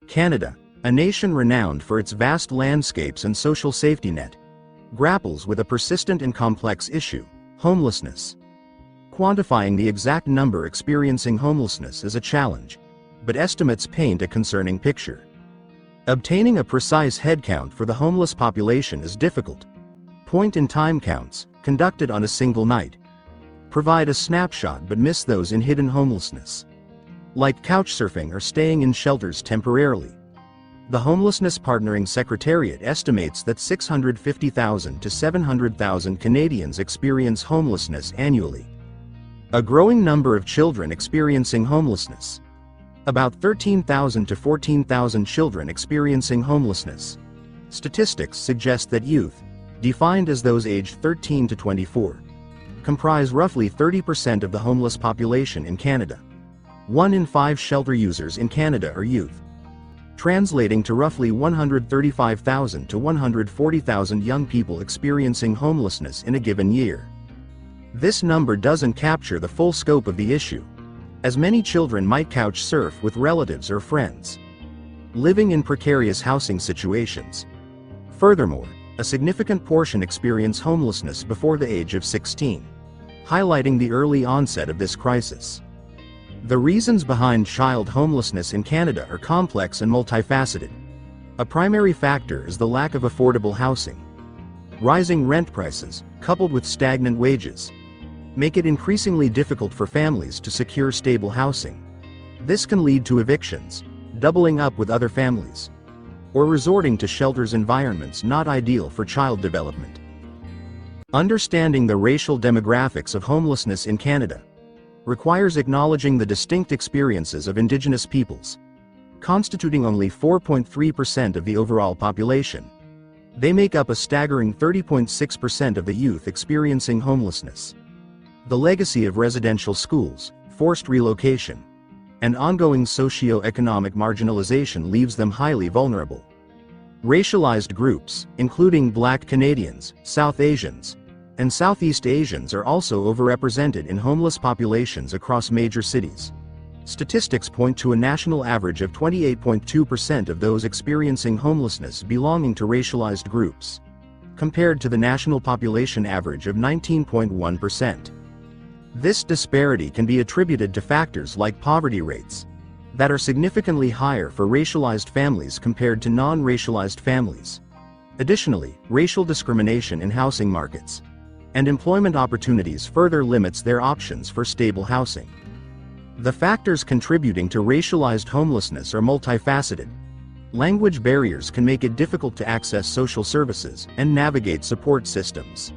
Canada, a nation renowned for its vast landscapes and social safety net, grapples with a persistent and complex issue: homelessness. Quantifying the exact number experiencing homelessness is a challenge, but estimates paint a concerning picture. Obtaining a precise headcount for the homeless population is difficult. Point-in-time counts, conducted on a single night, provide a snapshot but miss those in hidden homelessness, like couchsurfing or staying in shelters temporarily. The Homelessness Partnering Secretariat estimates that 650,000 to 700,000 Canadians experience homelessness annually. A growing number of children experiencing homelessness. About 13,000 to 14,000 children experiencing homelessness. Statistics suggest that youth, defined as those aged 13 to 24, comprise roughly 30% of the homeless population in Canada. 1 in 5 shelter users in Canada are youth, translating to roughly 135,000 to 140,000 young people experiencing homelessness in a given year. This number doesn't capture the full scope of the issue, as many children might couch surf with relatives or friends, living in precarious housing situations. Furthermore, a significant portion experience homelessness before the age of 16, highlighting the early onset of this crisis. The reasons behind child homelessness in Canada are complex and multifaceted. A primary factor is the lack of affordable housing. Rising rent prices, coupled with stagnant wages, make it increasingly difficult for families to secure stable housing. This can lead to evictions, doubling up with other families, or resorting to shelters, environments not ideal for child development. Understanding the racial demographics of homelessness in Canada requires acknowledging the distinct experiences of Indigenous peoples, constituting only 4.3% of the overall population. They make up a staggering 30.6% of the youth experiencing homelessness. The legacy of residential schools, forced relocation, and ongoing socio-economic marginalization leaves them highly vulnerable. Racialized groups, including Black Canadians, South Asians, and Southeast Asians, are also overrepresented in homeless populations across major cities. Statistics point to a national average of 28.2% of those experiencing homelessness belonging to racialized groups, compared to the national population average of 19.1%. This disparity can be attributed to factors like poverty rates, that are significantly higher for racialized families compared to non-racialized families. Additionally, racial discrimination in housing markets and employment opportunities further limits their options for stable housing. The factors contributing to racialized homelessness are multifaceted. Language barriers can make it difficult to access social services and navigate support systems.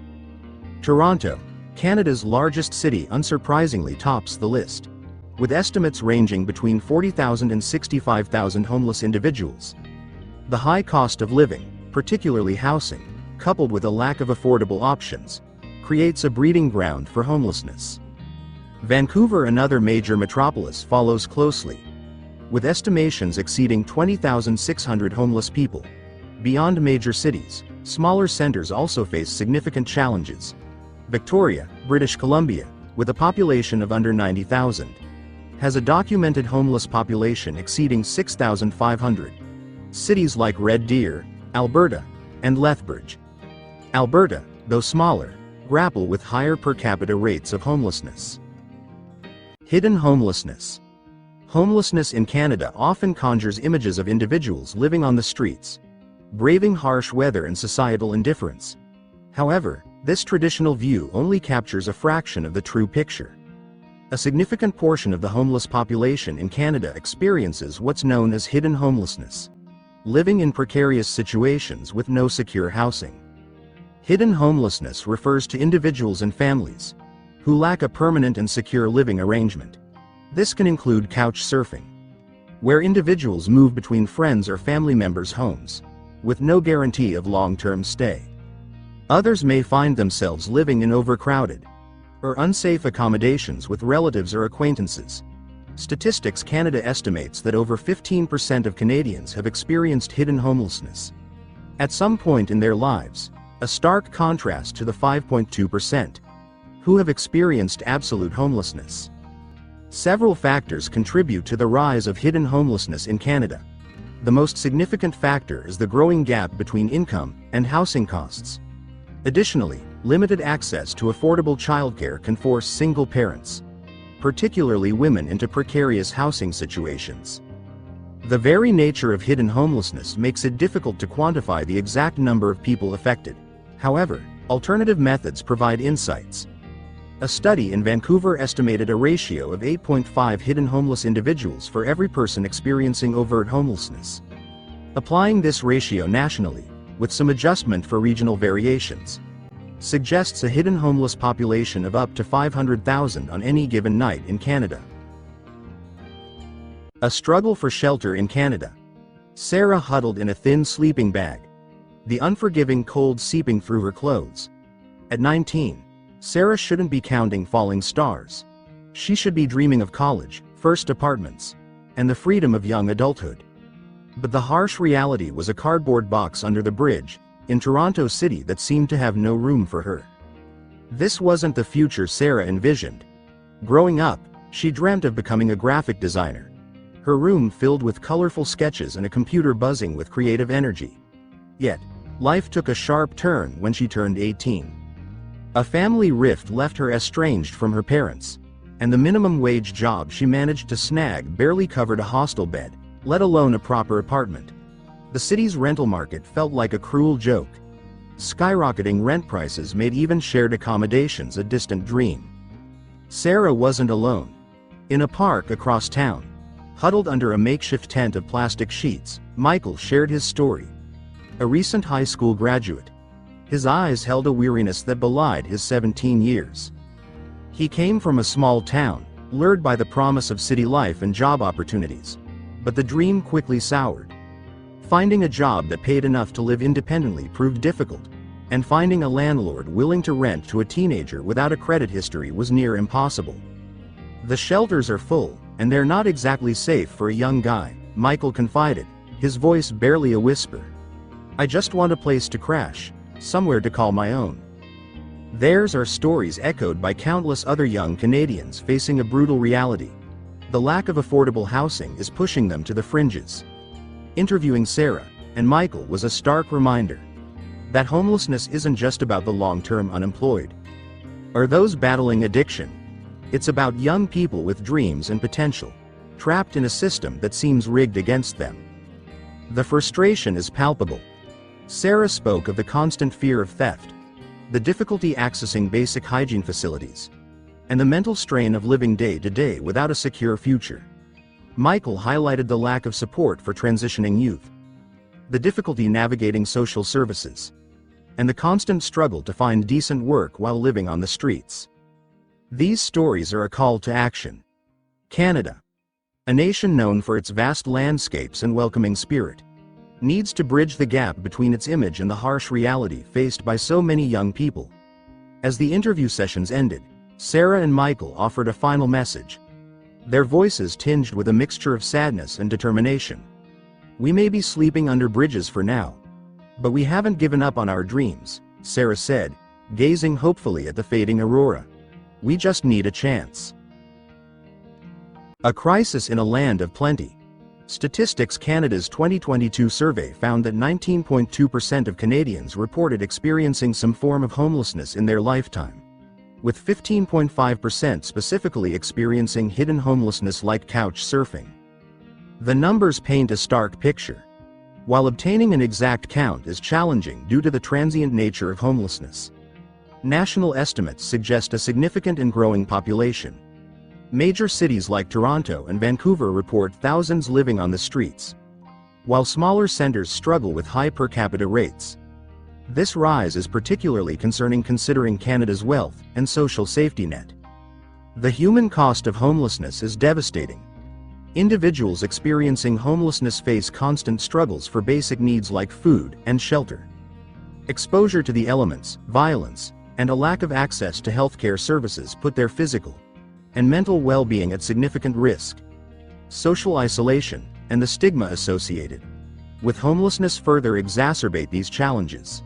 Toronto, Canada's largest city, unsurprisingly tops the list, with estimates ranging between 40,000 and 65,000 homeless individuals. The high cost of living, particularly housing, coupled with a lack of affordable options, creates a breeding ground for homelessness. Vancouver, another major metropolis, follows closely, with estimations exceeding 20,600 homeless people. Beyond major cities, smaller centers also face significant challenges. Victoria, British Columbia, with a population of under 90,000, has a documented homeless population exceeding 6,500. Cities like Red Deer, Alberta, and Lethbridge, Alberta, though smaller, grapple with higher per capita rates of homelessness. Hidden homelessness. Homelessness in Canada often conjures images of individuals living on the streets, braving harsh weather and societal indifference. However, this traditional view only captures a fraction of the true picture. A significant portion of the homeless population in Canada experiences what's known as hidden homelessness, living in precarious situations with no secure housing. Hidden homelessness refers to individuals and families who lack a permanent and secure living arrangement. This can include couch surfing, where individuals move between friends or family members' homes, with no guarantee of long-term stay. Others may find themselves living in overcrowded or unsafe accommodations with relatives or acquaintances. Statistics Canada estimates that over 15% of Canadians have experienced hidden homelessness at some point in their lives, a stark contrast to the 5.2% who have experienced absolute homelessness. Several factors contribute to the rise of hidden homelessness in Canada. The most significant factor is the growing gap between income and housing costs. Additionally, limited access to affordable childcare can force single parents, particularly women, into precarious housing situations. The very nature of hidden homelessness makes it difficult to quantify the exact number of people affected. However, alternative methods provide insights. A study in Vancouver estimated a ratio of 8.5 hidden homeless individuals for every person experiencing overt homelessness. Applying this ratio nationally, with some adjustment for regional variations, suggests a hidden homeless population of up to 500,000 on any given night in Canada. A struggle for shelter in Canada. Sarah huddled in a thin sleeping bag, the unforgiving cold seeping through her clothes. At 19, Sarah shouldn't be counting falling stars. She should be dreaming of college, first apartments, and the freedom of young adulthood. But the harsh reality was a cardboard box under the bridge, in Toronto City, that seemed to have no room for her. This wasn't the future Sarah envisioned. Growing up, she dreamt of becoming a graphic designer, her room filled with colorful sketches and a computer buzzing with creative energy. Yet, life took a sharp turn when she turned 18. A family rift left her estranged from her parents, and the minimum wage job she managed to snag barely covered a hostel bed, let alone a proper apartment. The city's rental market felt like a cruel joke. Skyrocketing rent prices made even shared accommodations a distant dream. Sarah wasn't alone. In a park across town, huddled under a makeshift tent of plastic sheets, Michael shared his story. A recent high school graduate. His eyes held a weariness that belied his 17 years. He came from a small town, lured by the promise of city life and job opportunities. But the dream quickly soured. Finding a job that paid enough to live independently proved difficult, and finding a landlord willing to rent to a teenager without a credit history was near impossible. The shelters are full, and they're not exactly safe for a young guy, Michael confided, his voice barely a whisper. I just want a place to crash, somewhere to call my own. Theirs are stories echoed by countless other young Canadians facing a brutal reality. The lack of affordable housing is pushing them to the fringes. Interviewing Sarah and Michael was a stark reminder that homelessness isn't just about the long-term unemployed or those battling addiction. It's about young people with dreams and potential, trapped in a system that seems rigged against them. The frustration is palpable. Sarah spoke of the constant fear of theft, the difficulty accessing basic hygiene facilities, and the mental strain of living day to day without a secure future. Michael highlighted the lack of support for transitioning youth, the difficulty navigating social services, and the constant struggle to find decent work while living on the streets. These stories are a call to action. Canada, a nation known for its vast landscapes and welcoming spirit, needs to bridge the gap between its image and the harsh reality faced by so many young people. As the interview sessions ended, Sarah and Michael offered a final message, their voices tinged with a mixture of sadness and determination. We may be sleeping under bridges for now, but we haven't given up on our dreams, Sarah said, gazing hopefully at the fading aurora. We just need a chance. A crisis in a land of plenty. Statistics Canada's 2022 survey found that 19.2% of Canadians reported experiencing some form of homelessness in their lifetime, with 15.5% specifically experiencing hidden homelessness like couch surfing. The numbers paint a stark picture. While obtaining an exact count is challenging due to the transient nature of homelessness, national estimates suggest a significant and growing population. Major cities like Toronto and Vancouver report thousands living on the streets, while smaller centers struggle with high per capita rates. This rise is particularly concerning considering Canada's wealth and social safety net. The human cost of homelessness is devastating. Individuals experiencing homelessness face constant struggles for basic needs like food and shelter. Exposure to the elements, violence, and a lack of access to healthcare services put their physical and mental well-being at significant risk. Social isolation and the stigma associated with homelessness further exacerbate these challenges.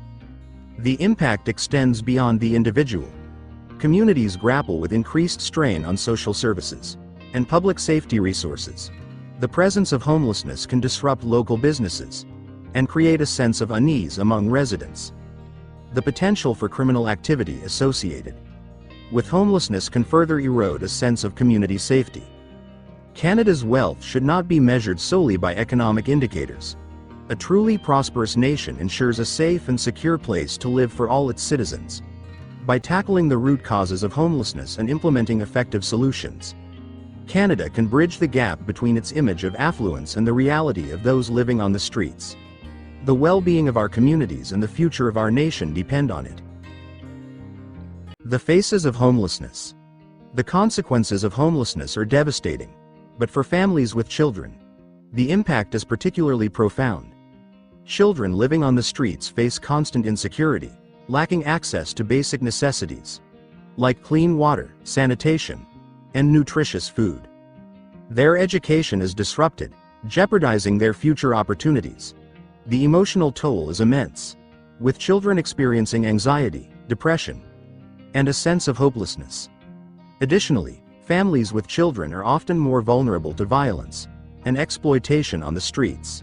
The impact extends beyond the individual. Communities grapple with increased strain on social services and public safety resources. The presence of homelessness can disrupt local businesses and create a sense of unease among residents. The potential for criminal activity associated with homelessness can further erode a sense of community safety. Canada's wealth should not be measured solely by economic indicators. A truly prosperous nation ensures a safe and secure place to live for all its citizens. By tackling the root causes of homelessness and implementing effective solutions, Canada can bridge the gap between its image of affluence and the reality of those living on the streets. The well-being of our communities and the future of our nation depend on it. The Faces of Homelessness. The consequences of homelessness are devastating, but for families with children, the impact is particularly profound. Children living on the streets face constant insecurity, lacking access to basic necessities, like clean water, sanitation, and nutritious food. Their education is disrupted, jeopardizing their future opportunities. The emotional toll is immense, with children experiencing anxiety, depression, and a sense of hopelessness. Additionally, families with children are often more vulnerable to violence and exploitation on the streets.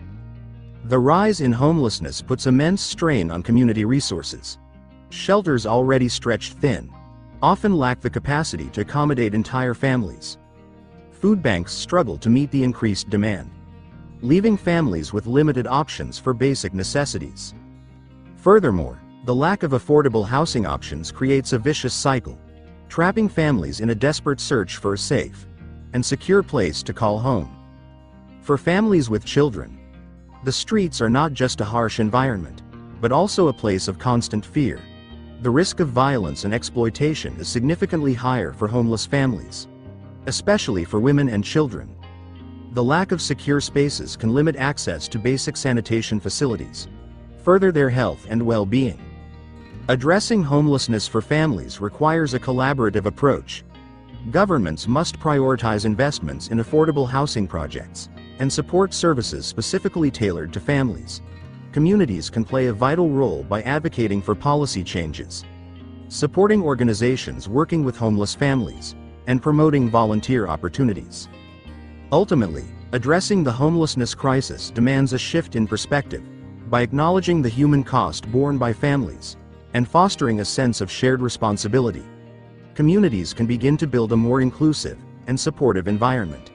The rise in homelessness puts immense strain on community resources. Shelters already stretched thin often lack the capacity to accommodate entire families. Food banks struggle to meet the increased demand, leaving families with limited options for basic necessities. Furthermore, the lack of affordable housing options creates a vicious cycle, trapping families in a desperate search for a safe and secure place to call home. For families with children, the streets are not just a harsh environment, but also a place of constant fear. The risk of violence and exploitation is significantly higher for homeless families, especially for women and children. The lack of secure spaces can limit access to basic sanitation facilities, further their health and well-being. Addressing homelessness for families requires a collaborative approach. Governments must prioritize investments in affordable housing projects and support services specifically tailored to families. Communities can play a vital role by advocating for policy changes, supporting organizations working with homeless families, and promoting volunteer opportunities. Ultimately, addressing the homelessness crisis demands a shift in perspective by acknowledging the human cost borne by families and fostering a sense of shared responsibility. Communities can begin to build a more inclusive and supportive environment.